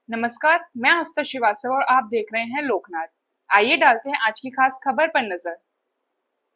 नमस्कार, मैं आस्था श्रीवास्तव और आप देख रहे हैं लोकनाथ। आइए डालते हैं आज की खास खबर पर नजर।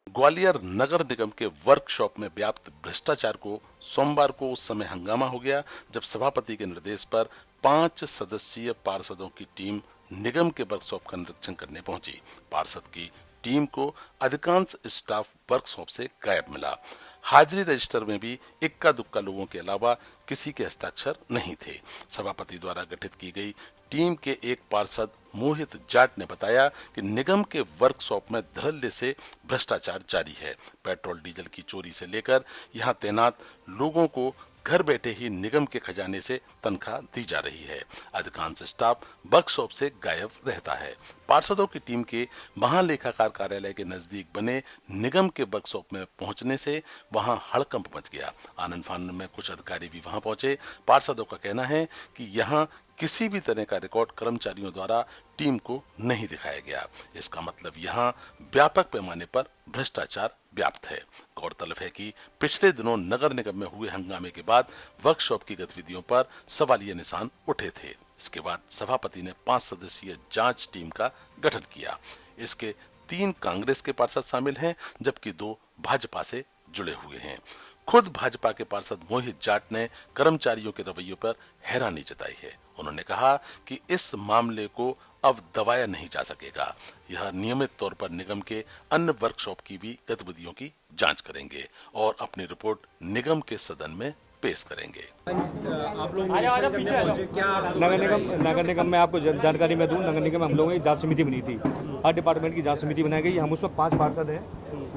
ग्वालियर नगर निगम के वर्कशॉप में व्याप्त भ्रष्टाचार को सोमवार को उस समय हंगामा हो गया जब सभापति के निर्देश पर 5 सदस्यीय पार्षदों की टीम निगम के वर्कशॉप का निरीक्षण करने पहुंची। पार्षद की टीम को अधिकांश स्टाफ वर्कशॉप से गायब मिला। हाजिरी रजिस्टर में भी इक्का दुक्का लोगों के अलावा किसी के हस्ताक्षर नहीं थे। सभापति द्वारा गठित की गई टीम के एक पार्षद मोहित जाट ने बताया कि निगम के वर्कशॉप में धड़ल्ले से भ्रष्टाचार जारी है। पेट्रोल डीजल की चोरी से लेकर यहां तैनात लोगों को घर बैठे ही निगम के खजाने से तनख्वाह दी जा रही है। अधिकांश स्टाफ वर्कशॉप से गायब रहता है। पार्षदों की टीम के महालेखाकार कार्यालय के नजदीक बने निगम के वर्कशॉप में पहुंचने से वहां हड़कंप मच गया। आनंद फानन में कुछ अधिकारी भी वहां पहुंचे। पार्षदों का कहना है कि यहां किसी भी तरह का रिकॉर्ड कर्मचारियों द्वारा टीम को नहीं दिखाया गया। इसका मतलब यहाँ व्यापक पैमाने पर भ्रष्टाचार व्याप्त है। गौरतलब है कि पिछले दिनों नगर निगम में हुए हंगामे के बाद वर्कशॉप की गतिविधियों पर सवालिया निशान उठे थे। इसके बाद सभापति ने 5 सदस्यीय जांच टीम का गठन किया। इसके 3 कांग्रेस के पार्षद शामिल हैं जबकि 2 भाजपा से जुड़े हुए हैं। खुद भाजपा के पार्षद मोहित जाट ने कर्मचारियों के रवैये पर हैरानी जताई है। उन्होंने कहा कि इस मामले को अब दबाया नहीं जा सकेगा। यह नियमित तौर पर निगम के अन्य वर्कशॉप की भी गतिविधियों की जांच करेंगे और अपनी रिपोर्ट निगम के सदन में पेश करेंगे। आप लोग नगर निगम में आपको जानकारी मैं दूं, नगर निगम में हम लोगों की जांच समिति बनी थी। हर डिपार्टमेंट की जांच समिति बनाई गई। हम उसमें 5 पार्षद हैं।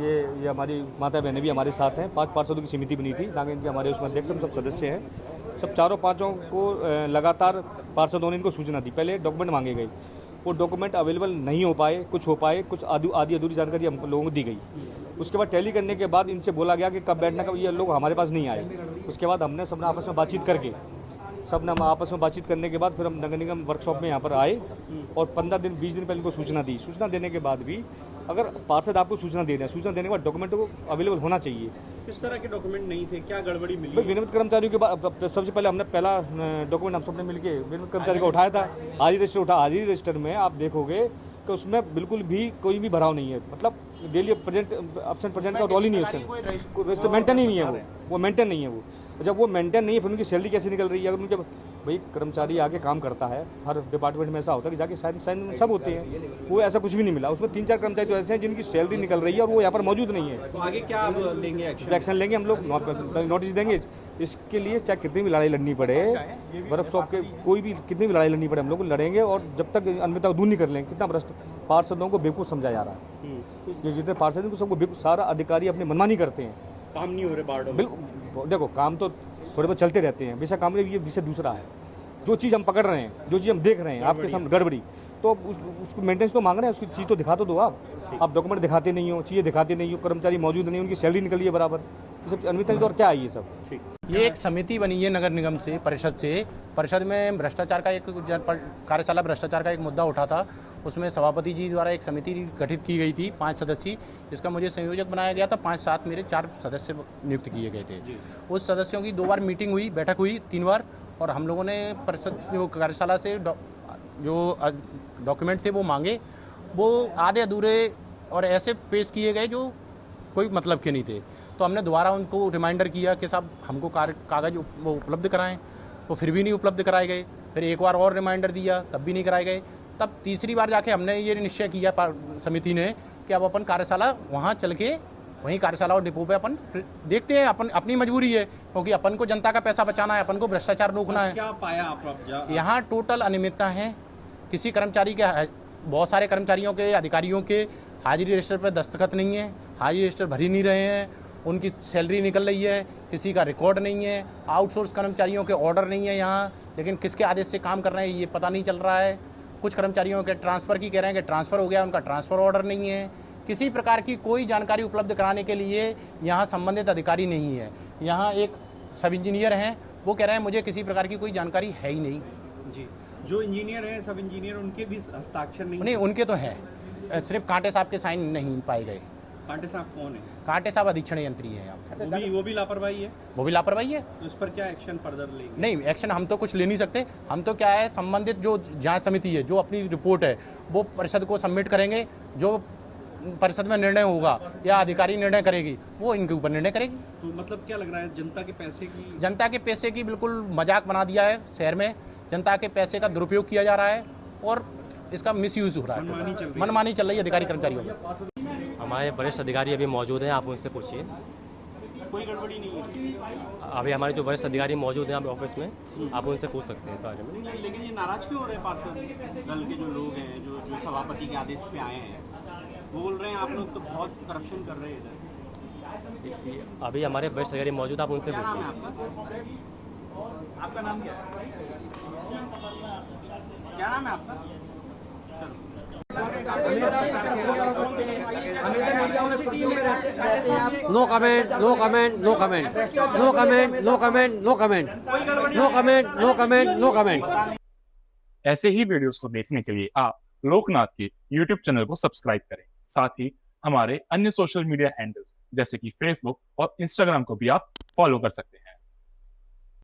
ये हमारी माता बहनें भी हमारे साथ हैं। 5 पार्षदों की समिति बनी थी। नागेंद्र जी हमारे उसमें अध्यक्ष, हम सब सदस्य हैं। सब चारों पाँचों को लगातार पार्षदों ने इनको सूचना दी। पहले डॉक्यूमेंट मांगे गए, वो डॉक्यूमेंट अवेलेबल नहीं हो पाए, कुछ आधी अधूरी जानकारी हम लोगों को दी गई। उसके बाद टैली करने के बाद इनसे बोला गया कि कब बैठना, कब, ये लोग हमारे पास नहीं आए। उसके बाद हमने सबने आपस में बातचीत करके आपस में बातचीत करने के बाद फिर हम नगर निगम वर्कशॉप में यहाँ पर आए और 15 दिन 20 दिन पहले इनको सूचना दी। सूचना देने के बाद भी अगर पार्षद आपको सूचना दे रहे हैं, सूचना देने के बाद डॉक्यूमेंट को अवेलेबल होना चाहिए। किस तरह के डॉक्यूमेंट नहीं थे, क्या गड़बड़ी मिली? भाई विनियमित कर्मचारियों के बाद सबसे पहले हमने पहला डॉक्यूमेंट हम सबने मिलकर विनियमित कर्मचारी का उठाया था। हाजिरी रजिस्टर में आप देखोगे कि उसमें बिल्कुल भी कोई भी भराव नहीं है। मतलब डेली प्रेजेंट एब्सेंट प्रेजेंट का रोल ही नहीं है उसका, मेंटेन ही नहीं है वो मेंटेन नहीं है वो। जब वो मेंटेन नहीं है फिर उनकी सैलरी कैसे निकल रही है? अगर उनके भाई कर्मचारी आके काम करता है, हर डिपार्टमेंट में ऐसा होता है कि जाके साइन सब होते हैं, वो ऐसा कुछ भी नहीं मिला। उसमें 3-4 कर्मचारी तो ऐसे हैं जिनकी सैलरी निकल रही है और वो यहाँ पर मौजूद नहीं है। तो आगे क्या आप लेंगे? एक्शन लेंगे हम लोग, नोटिस देंगे। इसके लिए चाहे कितनी भी लड़ाई लड़नी पड़े, वर्कशॉप के कोई भी कितनी भी लड़ाई लड़नी पड़े, हम लोग लड़ेंगे। और जब तक अन्यथा दूर नहीं कर लेंगे। कितना भ्रष्ट पार्षदों को बेवकूफ़ समझा जा रहा है। ये जितने पार्षद हैं सबको बेवकूफ़, सारा अधिकारी अपनी मनमानी करते हैं, काम नहीं हो रहे बार्डो। बिल्कुल देखो काम तो थोड़े बहुत चलते रहते हैं, बेशक काम ये विषय दूसरा है। जो चीज़ हम पकड़ रहे हैं, जो चीज़ हम देख रहे हैं आपके सामने गड़बड़ी, तो उसको मेंटेनेंस तो मांग रहे हैं, उसकी चीज़ तो दिखा तो दो। आप डॉक्यूमेंट दिखाते नहीं हो, चीज़ें दिखाते नहीं हो, कर्मचारी मौजूद नहीं, उनकी सैलरी निकली है बराबर, ये सब अन्यथा तो और क्या है ये सब। ठीक, ये एक समिति बनी है नगर निगम से, परिषद में भ्रष्टाचार का एक कार्यशाला भ्रष्टाचार का एक मुद्दा उठा था। उसमें सभापति जी द्वारा एक समिति गठित की गई थी 5 सदस्यीय, जिसका मुझे संयोजक बनाया गया था। 5 साथ मेरे 4 सदस्य नियुक्त किए गए थे। उस सदस्यों की 2 बार मीटिंग हुई, बैठक हुई, 3 बार। और हम लोगों ने परिषद जो कार्यशाला से जो डॉक्यूमेंट थे वो मांगे, वो आधे अधूरे और ऐसे पेश किए गए जो कोई मतलब के नहीं थे। तो हमने दोबारा उनको रिमाइंडर किया कि साहब हमको कागज़ वो उपलब्ध कराएं, वो फिर भी नहीं उपलब्ध कराए गए। फिर एक बार और रिमाइंडर दिया, तब भी नहीं कराए गए। तब तीसरी बार जाके हमने ये निश्चय किया समिति ने कि अब अपन कार्यशाला वहाँ चल के वहीं कार्यशाला और डिपो पे अपन देखते हैं। अपनी मजबूरी है, क्योंकि अपन को जनता का पैसा बचाना है, अपन को भ्रष्टाचार रोकना है। क्या पाया आप? यहाँ टोटल अनियमितता है। किसी कर्मचारी के, बहुत सारे कर्मचारियों के, अधिकारियों के हाजिरी रजिस्टर पर दस्तखत नहीं है, हाजिरी रजिस्टर भरी नहीं रहे हैं, उनकी सैलरी निकल रही है, किसी का रिकॉर्ड नहीं है, आउटसोर्स कर्मचारियों के ऑर्डर नहीं है यहाँ, लेकिन किसके आदेश से काम कर रहे हैं ये पता नहीं चल रहा है। कुछ कर्मचारियों के ट्रांसफ़र की कह रहे हैं कि ट्रांसफ़र हो गया, उनका ट्रांसफ़र ऑर्डर नहीं है। किसी प्रकार की कोई जानकारी उपलब्ध कराने के लिए यहाँ संबंधित अधिकारी नहीं है। यहाँ एक सब इंजीनियर हैं, वो कह रहे हैं मुझे किसी प्रकार की कोई जानकारी है ही नहीं। जी, जो इंजीनियर हैं, सब इंजीनियर, उनके भी हस्ताक्षर नहीं? उनके तो है, सिर्फ कांटे साहब के साइन नहीं पाए गए। कांटे साहब कौन है? कांटे साहब अधीक्षण यंत्री है यहाँ पे। वो भी लापरवाही है। वो भी लापरवाही है। तो इस पर क्या एक्शन फर्दर लेंगे? नहीं, एक्शन हम तो कुछ ले नहीं सकते। हम तो क्या है, संबंधित जो जांच समिति है, जो अपनी रिपोर्ट है वो परिषद को सबमिट करेंगे। जो परिषद में निर्णय होगा या अधिकारी निर्णय करेगी, वो इनके ऊपर निर्णय करेगी। तो मतलब क्या लग रहा है, जनता के पैसे की बिल्कुल मजाक बना दिया है शहर में। जनता के पैसे का दुरुपयोग किया जा रहा है और इसका मिसयूज हो रहा है, मनमानी चल रही है अधिकारी कर्मचारियों में। हमारे वरिष्ठ अधिकारी अभी मौजूद हैं, आप उनसे पूछिए। कोई गड़बड़ी नहीं है। अभी हमारे जो वरिष्ठ अधिकारी मौजूद हैं आप ऑफिस में, आप उनसे पूछ सकते हैं इस बारे में। नहीं, लेकिन ये नाराज क्यों हो रहे हैं पार्षद दल के जो लोग हैं, जो सभापति के आदेश पे आए हैं? वो बोल रहे हैं आप लोग तो बहुत करप्शन कर रहे हैं इधर। अभी हमारे वरिष्ठ अधिकारी मौजूद, आप उनसे क्या नाम है पूछिए। आपका नाम क्या है? क्या नाम है आपका? No comment, no comment, no comment, no comment, no comment, no comment, no comment, no comment, no comment. ऐसे ही वीडियोस को देखने के लिए आप लोकनाथ के YouTube चैनल को सब्सक्राइब करें। साथ ही हमारे अन्य सोशल मीडिया हैंडल्स जैसे कि फेसबुक और इंस्टाग्राम को भी आप फॉलो कर सकते हैं।